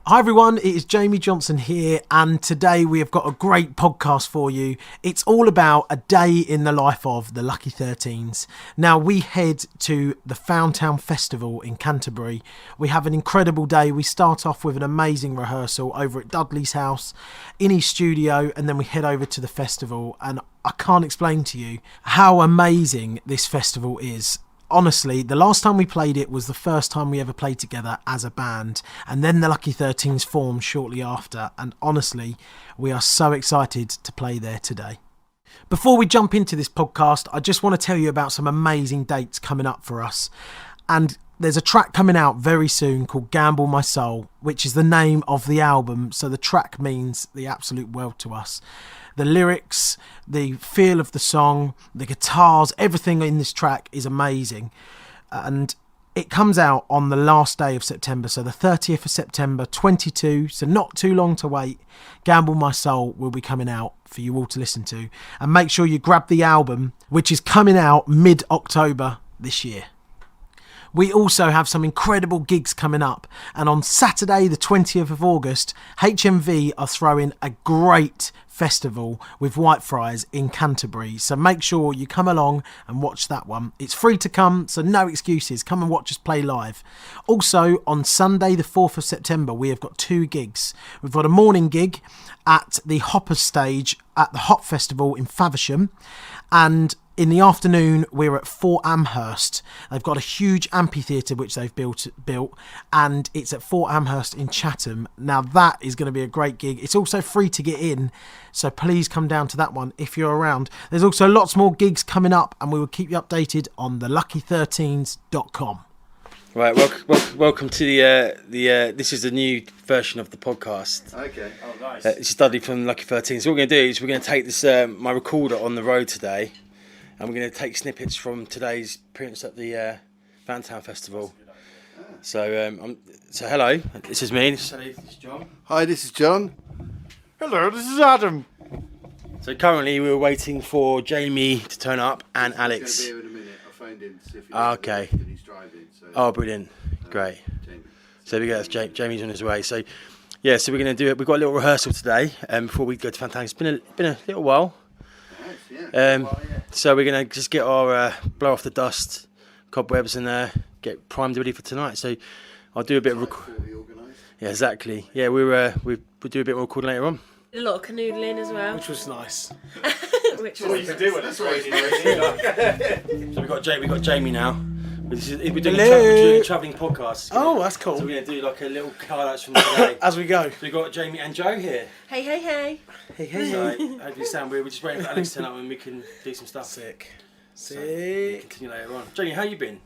Hi everyone, it is Jamie Johnson here, and today we have got a great podcast for you. It's all about a day in the life of the Lucky 13s. Now we head to the Foundtown Festival in Canterbury. We have an incredible day. We start off with an amazing rehearsal over at Dudley's house, in his studio, and then we head over to the festival. And I can't explain to you how amazing this festival is. Honestly, the last time we played it was the first time we ever played together as a band, and then the Lucky 13s formed shortly after, and honestly, we are so excited to play there today. Before we jump into this podcast, I just want to tell you about some amazing dates coming up for us. And there's a track coming out very soon called Gamble My Soul, which is the name of the album, so the track means the absolute world to us. The lyrics, the feel of the song, the guitars, everything in this track is amazing. And it comes out on the last day of September, so the 30th of September 22, so not too long to wait. Gamble My Soul will be coming out for you all to listen to. And make sure you grab the album, which is coming out mid-October this year. We also have some incredible gigs coming up, and on Saturday the 20th of August, HMV are throwing a great festival with Whitefriars in Canterbury, so make sure you come along and watch that one. It's free to come, so no excuses. Come and watch us play live. Also on Sunday the 4th of September we have got two gigs. We've got a morning gig at the Hoppers stage at the Hop Festival in Faversham, and in the afternoon, we're at Fort Amherst. They've got a huge amphitheatre which they've built, and it's at Fort Amherst in Chatham. Now that is going to be a great gig. It's also free to get in, so please come down to that one if you're around. There's also lots more gigs coming up, and we will keep you updated on thelucky13s.com. Right, welcome to the this is the new version of the podcast. Okay. Oh, nice. This is Dudley from Lucky 13. So what we're going to do is we're going to take this my recorder on the road today, and we're going to take snippets from today's appearance at the Foundtown Festival. So hello, this is me. This is John. Hi, this is John. Hello, this is Adam. So currently we're waiting for Jamie to turn up and Alex. He's going to be here in a minute. I phoned him to see if he Okay. and he's driving. So, Oh, brilliant. Great. Jamie. So we go. That's Jamie's on his way. So yeah, so we're going to do it. We've got a little rehearsal today before we go to Foundtown. It's been a little while. Nice, yeah. So we're going to just get our blow off the dust, cobwebs, and get primed ready for tonight. So I'll do a bit of yeah, exactly. Yeah, we'll do a bit more recording later on. A lot of canoodling as well. Which was nice. Which What was you can do when it's raining. So we've got Jamie now. We're doing Hello. a travelling podcast. Oh, that's cool. So we're going to do like a little highlights from today. As we go. So we've got Jamie and Joe here. hey, hey, hey. Hey. So hopefully sound weird. We're just waiting for Alex to turn up and we can do some stuff. Sick. So we'll continue later on. Jamie, how you been?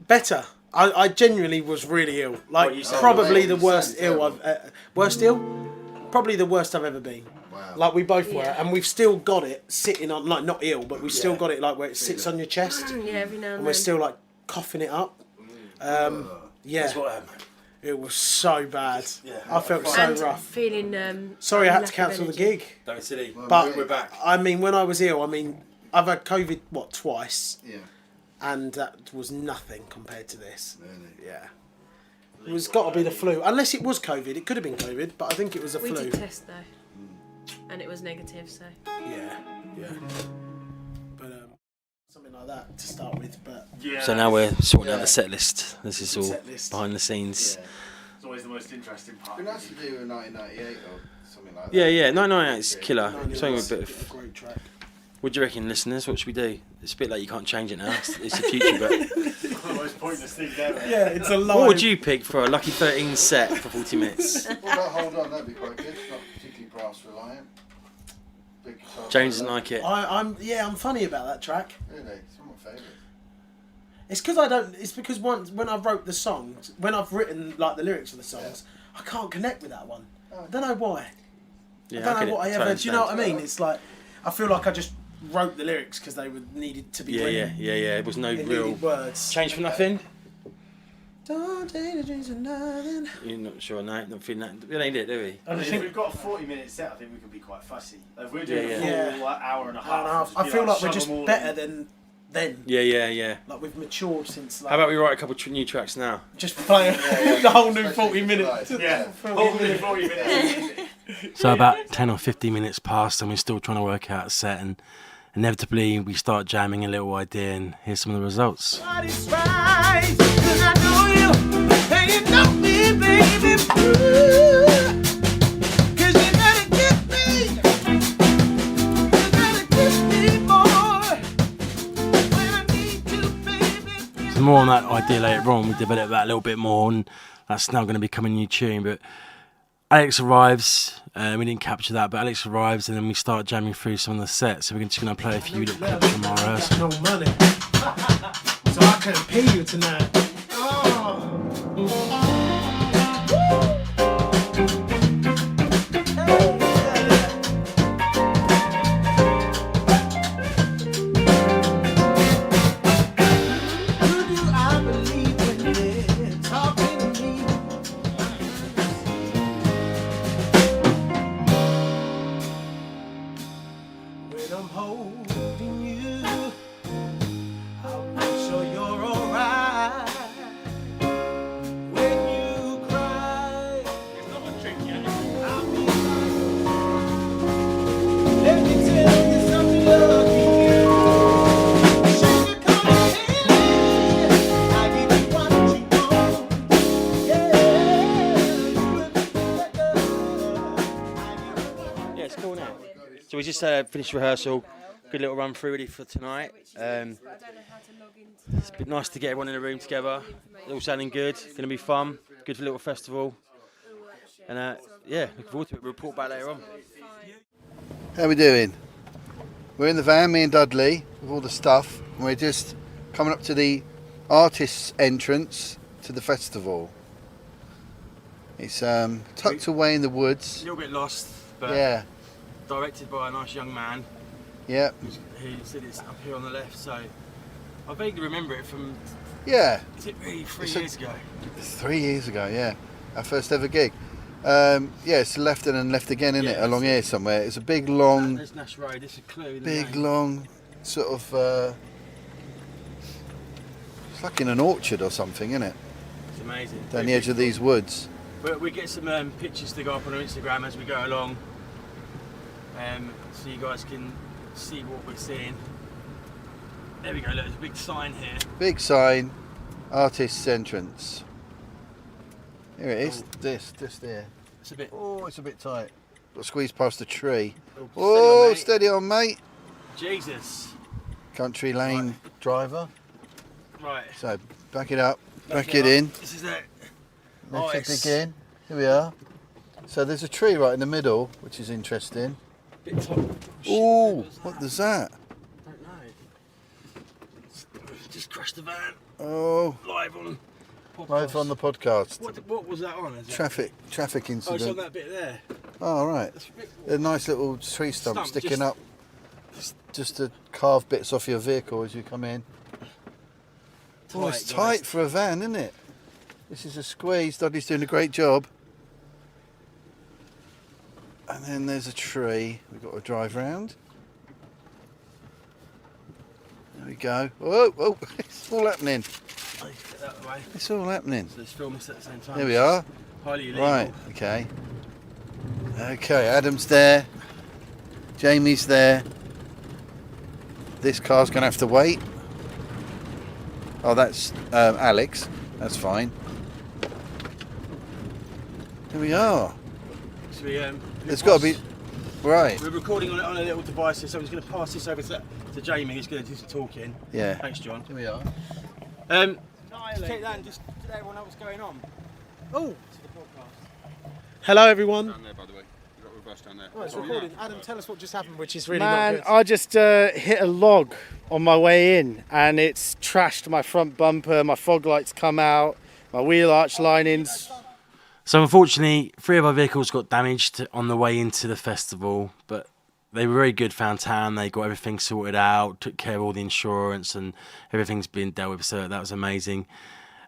Better. I genuinely was really ill. Like, What you said? probably Oh, the worst you ill sound worst ill? Probably the worst I've ever been. Wow. Like, we both were, Yeah. and we've still got it sitting on, like, not ill, but we've still got it, like, where it sits on your chest, Yeah, every now and and then. we're still, like, coughing it up. Yeah, That's what happened. it was so bad. Yeah. I felt so and rough. feeling Sorry I had lack to of cancel the energy. gig. Don't be silly. But we're back. I mean, when I was ill, I've had COVID, twice, Yeah. and that was nothing compared to this. Really? Yeah. It was got to be the flu. Unless it was COVID. It could have been COVID, but I think it was a We flu. did test though, and it was negative. So Yeah. But something like that to start with. But Yeah. So now we're sorting out the set list. This is all Set list. behind the scenes. It's always the most interesting part. It'd be nice to do a 1998 or something like that. Yeah. No, it's killer. Something with a bit it's of. a great track. What do you reckon, listeners? What should we do? It's a bit like you can't change it now. It's the future, but It's the most pointless thing ever. Yeah, it's a live. what would you pick for a Lucky 13 set for 40 minutes? What about Hold On? That'd be quite good. It's not particularly brass reliant. Big guitar James doesn't solo. like it. I'm funny about that track. Really? It's one of my favourites. It's because I don't. It's because once when I wrote the songs, when I've written like the lyrics for the songs, I can't connect with that one. I don't know why. Yeah, I don't get know what it. I ever. Totally Do you know what I understand. mean? It's like I feel like I just wrote the lyrics because they were needed to be written. Yeah. It was no They real needed words. change for nothing. Don't take the dreams for nothing. You're not sure, no, not feeling that. We don't need it, do we? I mean, if we've got a 40-minute set, I think we can be quite fussy. If we're doing Yeah, a full yeah. hour and a half, I don't know, it'd I be feel like we're shove just them all better in. then. Yeah. Like we've matured since. Like, How about we write a couple new tracks now? just playing the whole new 40 minutes? Yeah, 40 minutes. So about 10 or 15 minutes passed and we're still trying to work out a set, and inevitably we start jamming a little idea, and here's some of the results. So more on that idea later on. We develop that a little bit more, and that's now going to become a new tune. But Alex arrives. We didn't capture that, but Alex arrives, and then we start jamming through some of the sets. So we're just going to play a few little clips from our rehearsal. No money. So I can't pay you tonight. I'm holding you, I'll make sure you're alright. When you cry, I'll be right. Let me tell you something lucky. Sugar comes candy, I give you what you want. Yeah, you will be better. Yeah, it's cool now. So we just finished rehearsal. Good little run through ready for tonight. It's been nice to get everyone in the room together. It's all sounding good. Going to be fun. Good for a little festival. And yeah, looking forward to it. We'll report back later on. How we doing? We're in the van, me and Dudley, with all the stuff. And we're just coming up to the artist's entrance to the festival. It's tucked away in the A woods. little bit lost, but Yeah, directed by a nice young man yeah, who said it's up here on the left. So I vaguely remember it from, yeah. is it really 3 It's years ago? 3 years ago, yeah. Our first ever gig. Yeah, it's left and then left again, isn't it? Yeah, Along here somewhere. It's a big, long, There's Nash Road. This is a clue. in the big, name. long sort of. It's like in an orchard or something, isn't it? It's amazing. Down the edge of these woods. We get some pictures to go up on our Instagram as we go along, so you guys can see what we're seeing. There we go. Look, there's a big sign here. Big sign, artist's entrance. Here it is. This there. It's a bit. Oh, it's a bit tight. Got to squeeze past a tree. Oh, Oh, steady on, mate. Jesus. Country lane driver. Right. So back it up, back it in. This is it. Let it it's begin. Here we are. So there's a tree right in the middle, which is interesting. Bit top. Oh, what was that? I don't know. Just crashed the van Oh, live on. live on the podcast. What was that on? Is it? Traffic Oh, it's on incident. that bit there. Oh, right. That's a bit. A nice little tree stump Stump, sticking just- up, just to carve bits off your vehicle as you come in. Oh, it's guys. tight for a van, isn't it? This is a squeeze. Dudley's doing a great job. And then there's a tree we've got to drive round. There we go. Oh, oh, it's all happening. Oh, get that away. It's all happening. So let's film this at the same time. Here we are. Highly illegal. Right, okay. Okay, Adam's there. Jamie's there. This car's going to have to wait. Oh, that's Alex. That's fine. Here we are. So we, It's got to be... Right. We're recording on a little device here, so I'm just going to pass this over to Jamie, who's going to do some talking. Yeah. Thanks, John. Here we are. Just take that and just let everyone know what's going on. Oh, To the podcast. hello everyone. Down there, by the way. You've got reverse down there. Oh, it's recording. Adam, tell us what just happened, which is really Man, not good. I just hit a log on my way in and it's trashed my front bumper, my fog lights come out, my wheel arch linings. So unfortunately, 3 of our vehicles got damaged on the way into the festival, but they were very good, found town. They got everything sorted out, took care of all the insurance, and everything's been dealt with. So that was amazing.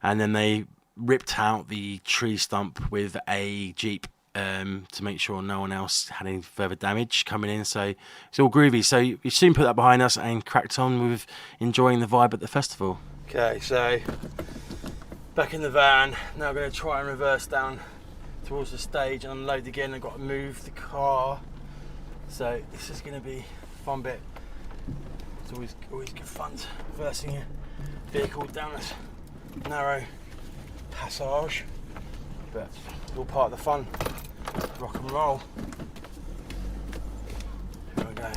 And then they ripped out the tree stump with a Jeep to make sure no one else had any further damage coming in. So it's all groovy. So we soon put that behind us and cracked on with enjoying the vibe at the festival. Okay, so back in the van. Now I'm going to try and reverse down towards the stage and unload again. I've got to move the car. So this is going to be a fun bit. It's always good fun reversing a vehicle down this narrow passage, but it's all part of the fun. Rock and roll. Here we go.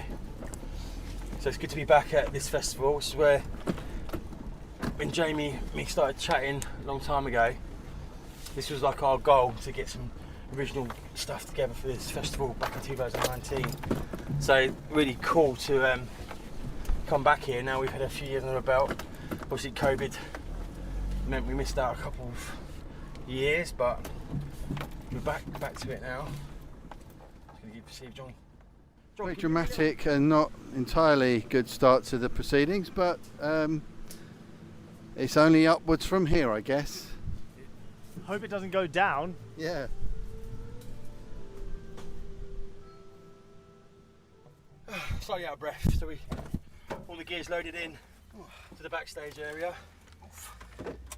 So it's good to be back at this festival. This is where, when Jamie and me started chatting a long time ago, this was like our goal, to get some original stuff together for this festival back in 2019. So really cool to come back here. Now we've had a few years under our belt. Obviously COVID meant we missed out a couple of years, but we're back to it now. Just going to perceive John. Very dramatic and not entirely good start to the proceedings, but it's only upwards from here, I guess. Hope it doesn't go down. Yeah. Slightly out of breath, so all the gears loaded in to the backstage area.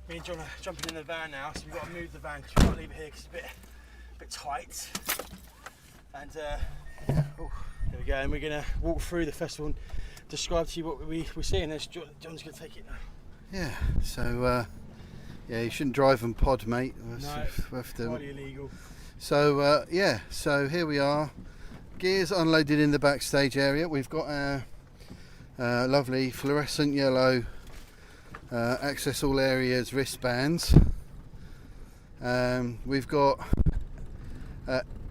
Me and John are jumping in the van now, so we've got to move the van because we can't leave it here because it's a bit tight. And there we go, and we're going to walk through the festival and describe to you what we're seeing. John's going to take it now. Yeah, so yeah, you shouldn't drive on pod, mate. No, highly illegal. So yeah, so here we are. Gears unloaded in the backstage area. We've got our lovely fluorescent yellow access all areas wristbands. We've got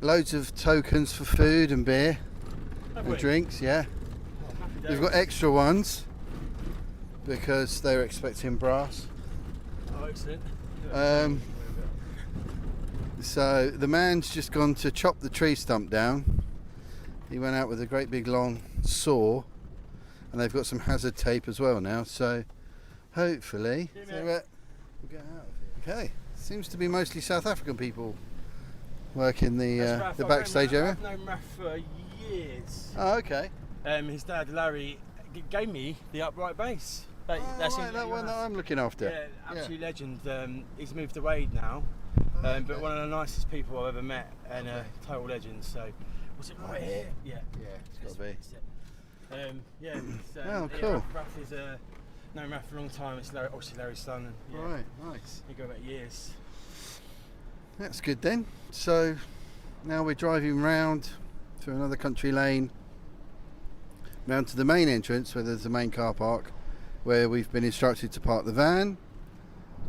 loads of tokens for food and beer and drinks. Yeah, we've got extra ones because they're expecting brass. Oh, excellent. So the man's just gone to chop the tree stump down. He went out with a great big long saw, and they've got some hazard tape as well now. So hopefully we'll get out of here. Okay, seems to be mostly South African people working the backstage area. I've known Raf for years. Oh, okay. His dad Larry gave me the upright bass. That's right, that one that I'm looking after. Yeah, absolute legend. He's moved away now, but one of the nicest people I've ever met, and a total legend. So, was it right here? Yeah. Yeah, it's got to be. Yeah. Oh, cool. Raf is known Raf for a long time. It's obviously Larry's son. And, yeah, Right, nice. He go back years. That's good then. So now we're driving round through another country lane, round to the main entrance where there's the main car park, where we've been instructed to park the van,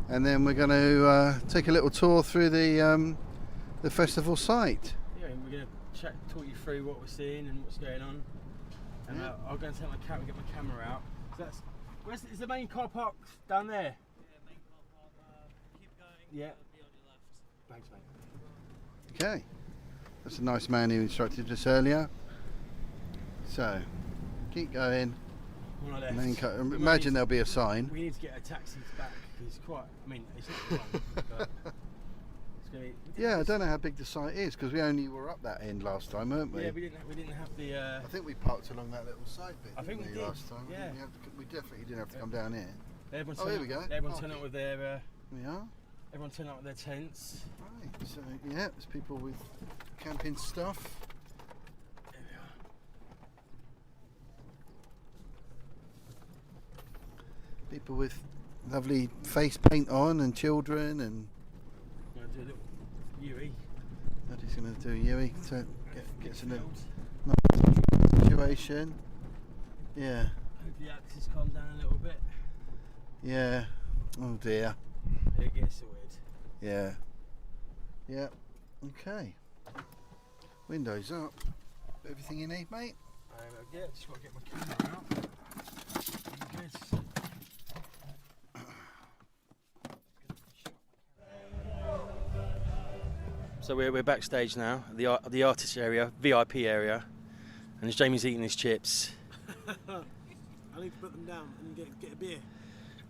and then we're going to take a little tour through the festival site. Yeah, and we're going to talk you through what we're seeing and what's going on. And I'll go and take get my camera out. So is the main car park down there? Yeah, main car park. Keep going. Yeah. It'll be on your left. Thanks, mate. Okay, that's a nice man who instructed us earlier. So keep going. On our left. Imagine there'll be a sign. We need to get a taxi back because it's quite. I mean, it's not long, but it's going to be. Yeah, I don't know how big the site is because we only were up that end last time, weren't we? Yeah, we didn't have the. I think we parked along that little side bit. I think we did, last time. yeah. We definitely didn't have to come down here. Everyone here we go. Everyone turn up with their. We are. Everyone turn up with their tents. Right. So yeah, there's people with camping stuff. There we are. People with lovely face paint on and children and. I'm going to do a little UE. Daddy's going to do a Yui to get us in a Fields. nice situation. Yeah. Hope the axis calm down a little bit. Yeah. Oh dear. It gets sorted. Yeah. Yeah. Okay. Windows up. Everything you need, mate? Yeah, just got to get my camera out. Good. So we're backstage now, the artist area, VIP area, and as Jamie's eating his chips. I need to put them down and get a beer.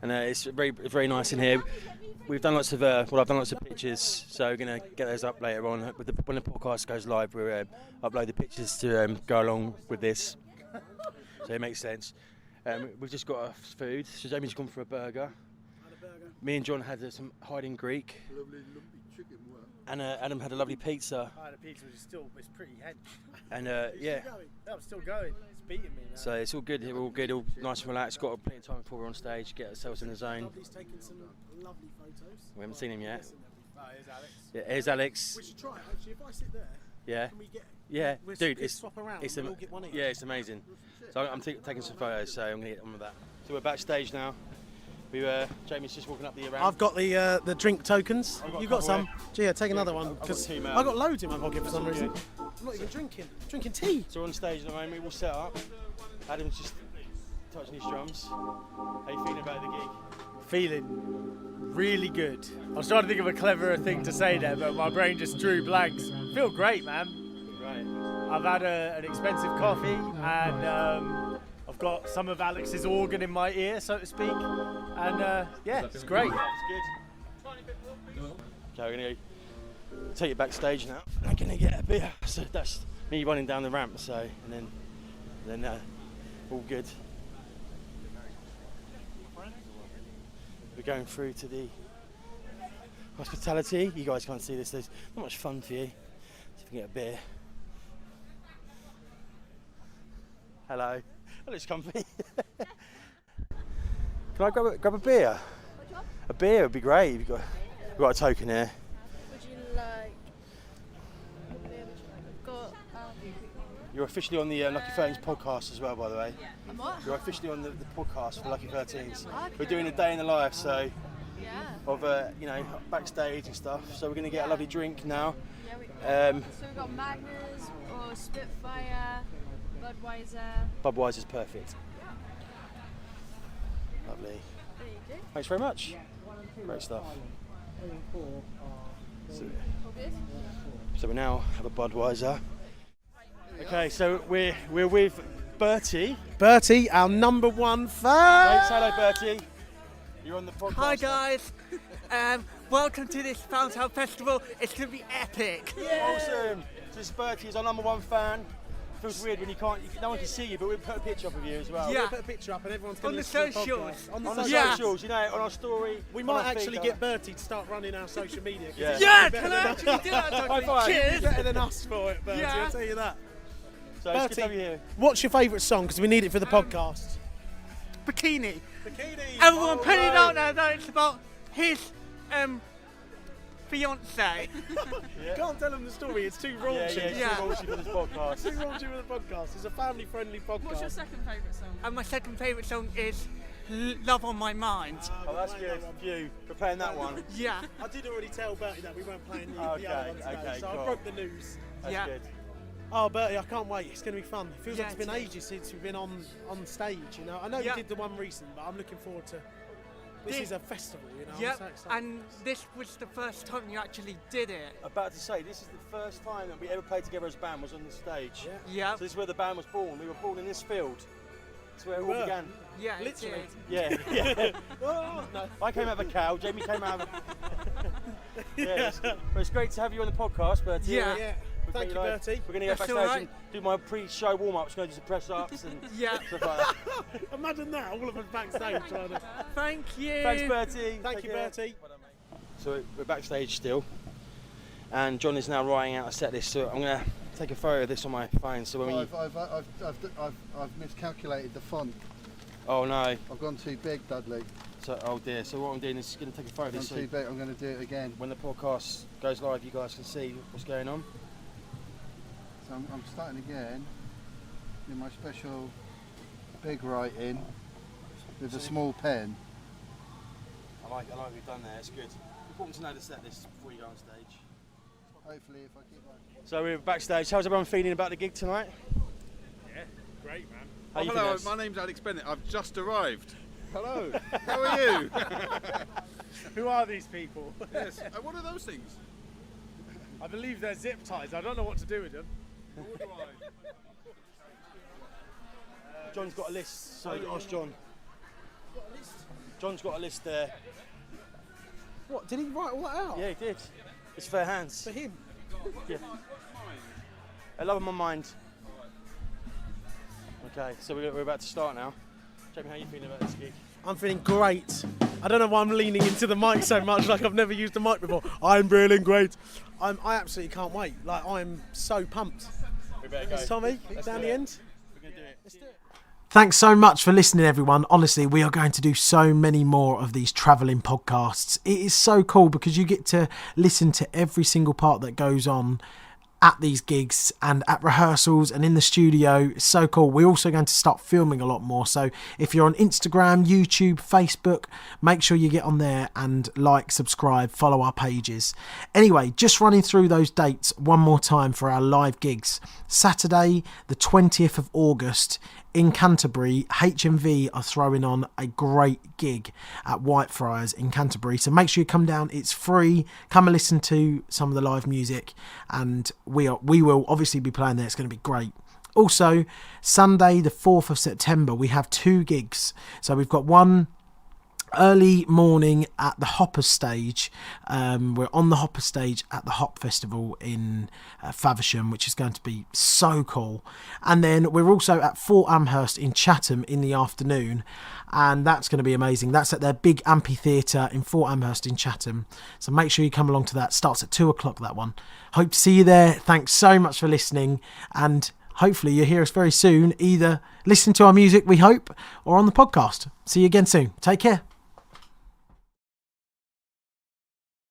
and it's very nice in here. We've done lots of I've done lots of pictures, so we're gonna get those up later on. When the podcast goes live, we'll upload the pictures to go along with this, so it makes sense. We've just got our food. So Jamie's gone for a burger. Me and John had some hiding Greek. Lovely chicken work. And Adam had a lovely pizza. I had a pizza, which is still pretty hench. And yeah. I'm still going. It's beating me now. So it's all good. We're all good. All nice and relaxed. Got plenty of time before we're on stage. Get ourselves in the zone. Lovely's taking some lovely photos. We haven't seen him yet. Oh, here's Alex. Yeah, here's Alex. We should try it actually. If I sit there, Yeah. can we get? Yeah, We'll dude, just it's swap around. it's and we'll all get one each. yeah, it's amazing. So I'm taking some photos. So I'm gonna get on with that. So we're backstage now. Jamie's just walking up the ramp. I've got the drink tokens. I've got You've a got couple some. Gee, take another one I've got because two, man. I've got loads in my pocket for some That's all reason. I'm not even drinking. Drinking tea. So we're on stage at the moment. We're all set up. Adam's just touching his drums. How you feeling about the gig? Feeling really good. I was trying to think of a cleverer thing to say there, but my brain just drew blanks. Feel great, man. Right. I've had an expensive coffee, and I've got some of Alex's organ in my ear, so to speak. And yeah, it's great. It's good. Okay, we're gonna go take it backstage now. I'm gonna get a beer. So that's me running down the ramp. So and then all good. We're going through to the hospitality. You guys can't see this. There's not much fun for you. So if we can get a beer. Hello. That looks comfy. Can I grab a beer? A beer would be great. We've got a token here. Would you like a beer? Would you like? We've got. You're officially on the Lucky 13s podcast as well, by the way. I'm what? You're officially on the podcast for Lucky 13s. Okay. We're doing a day in the life, so Yeah. of backstage and stuff. So we're going to get a lovely drink now. Yeah. So we've got Magners or Spitfire, Budweiser. Budweiser's perfect. Lovely. There you go. Thanks very much. Great stuff. All good. So we now have a Budweiser. Okay, so we're with Bertie. Bertie, our number one Thanks, fan. hello Bertie. You're on the podcast. Hi guys, welcome to this Fountain Festival. It's going to be epic. Awesome. So this is Bertie, he's our number one fan. Feels weird when no one can see you, but we'll put a picture up of you as well. Yeah. We'll put a picture up and everyone's going On to the listen to socials. podcast. On the On our Yeah. socials, on our story. We on might our actually feed, get Bertie to start running our social media. 'cause Yeah. he's Yeah, better can than I actually do that? High five. He's Cheers. better than us for it, Bertie. Yeah. I'll tell you that. So it's good Bertie, to have you here. what's your favourite song? Because we need it for the podcast. Bikini. Bikini. Everyone put it out there that it's about his fiance. You can't tell them the story. It's too Yeah, raunchy. it's Yeah. too raunchy for this podcast. Too raunchy for the podcast. It's a family-friendly podcast. What's your second favourite song? And my second favourite song is Love on My Mind. Oh, that's good. Thank you for playing that one. Yeah. I did already tell Bertie that we weren't playing the Okay, other one today, okay, so cool. I broke the news. That's Yeah. good. Oh, Bertie, I can't wait. It's going to be fun. It feels Yeah, like it's been it is. ages since we've been on stage, you know. I know Yeah. we did the one recent, but I'm looking forward to... This is a festival, you know. I'm Yep. so excited. And this was the first time you actually did it. About to say, this is the first time that we ever played together as a band was on the stage. Yeah. Yep. So this is where the band was born. We were born in this field. That's where it We all were. began. Yeah, it Literally. did. Yeah. Oh, no. I came out of a cow. Jamie came out of a... yeah. But it's great to have you on the podcast, Bertie. Yeah. Yeah. We're Thank you, gonna- Bertie. We're going to go That's all backstage right. and do my pre-show warm-ups, going to do some press-ups and Yeah. stuff like that. Imagine that, all of us backstage trying to... Thank you. Thanks, Bertie. Thank Take you, care. Bertie. So we're backstage still, and John is now writing out a set list. So I'm going to take a photo of this on my phone. So when we... I've miscalculated the font. Oh no. I've gone too big, Dudley. So, oh dear. So what I'm doing is going to take a photo of Gone this. So too big. I'm going to do it again. when the podcast goes live, you guys can see what's going on. So I'm starting again in my special big writing with a small pen. I like what we've done there. It's good. Important to know the set list before you go on stage. Hopefully, if I keep on. So we're backstage. How's everyone feeling about the gig tonight? Great, man. How you Hello, feeling? my name's Alex Bennett. I've just arrived. Hello. How are you? Who are these people? Yes. What are those things? I believe they're zip ties. I don't know what to do with them. What do I? John's got a list. So ask John. John's got a list there. What, did he write all that out? Yeah, he did. It's fair hands. For him? Yeah. A love in my mind. Okay, so we're about to start now. Jamie, how are you feeling about this gig? I'm feeling great. I don't know why I'm leaning into the mic so much, like I've never used the mic before. I'm feeling great. I absolutely can't wait. Like, I'm so pumped. We better go. Tommy, down the end. We're going to do it. Let's do it. Thanks so much for listening, everyone. Honestly, we are going to do so many more of these travelling podcasts. It is so cool because you get to listen to every single part that goes on at these gigs and at rehearsals and in the studio. It's so cool. We're also going to start filming a lot more. So if you're on Instagram, YouTube, Facebook, make sure you get on there and like, subscribe, follow our pages. Anyway, just running through those dates one more time for our live gigs. Saturday, the 20th of August, in Canterbury, HMV are throwing on a great gig at Whitefriars in Canterbury. So make sure you come down. It's free. Come and listen to some of the live music. And we will obviously be playing there. It's going to be great. Also, Sunday, the 4th of September, we have 2 gigs. So we've got one early morning at the Hopper stage. We're on the Hopper stage at the Hop Festival in Faversham, which is going to be so cool. And then we're also at Fort Amherst in Chatham in the afternoon, and that's going to be amazing. That's at their big amphitheatre in Fort Amherst in Chatham. So make sure you come along to that. Starts at 2 o'clock, that one. Hope to see you there. Thanks so much for listening, and hopefully you'll hear us very soon, either listening to our music, we hope, or on the podcast. See you again soon. Take care.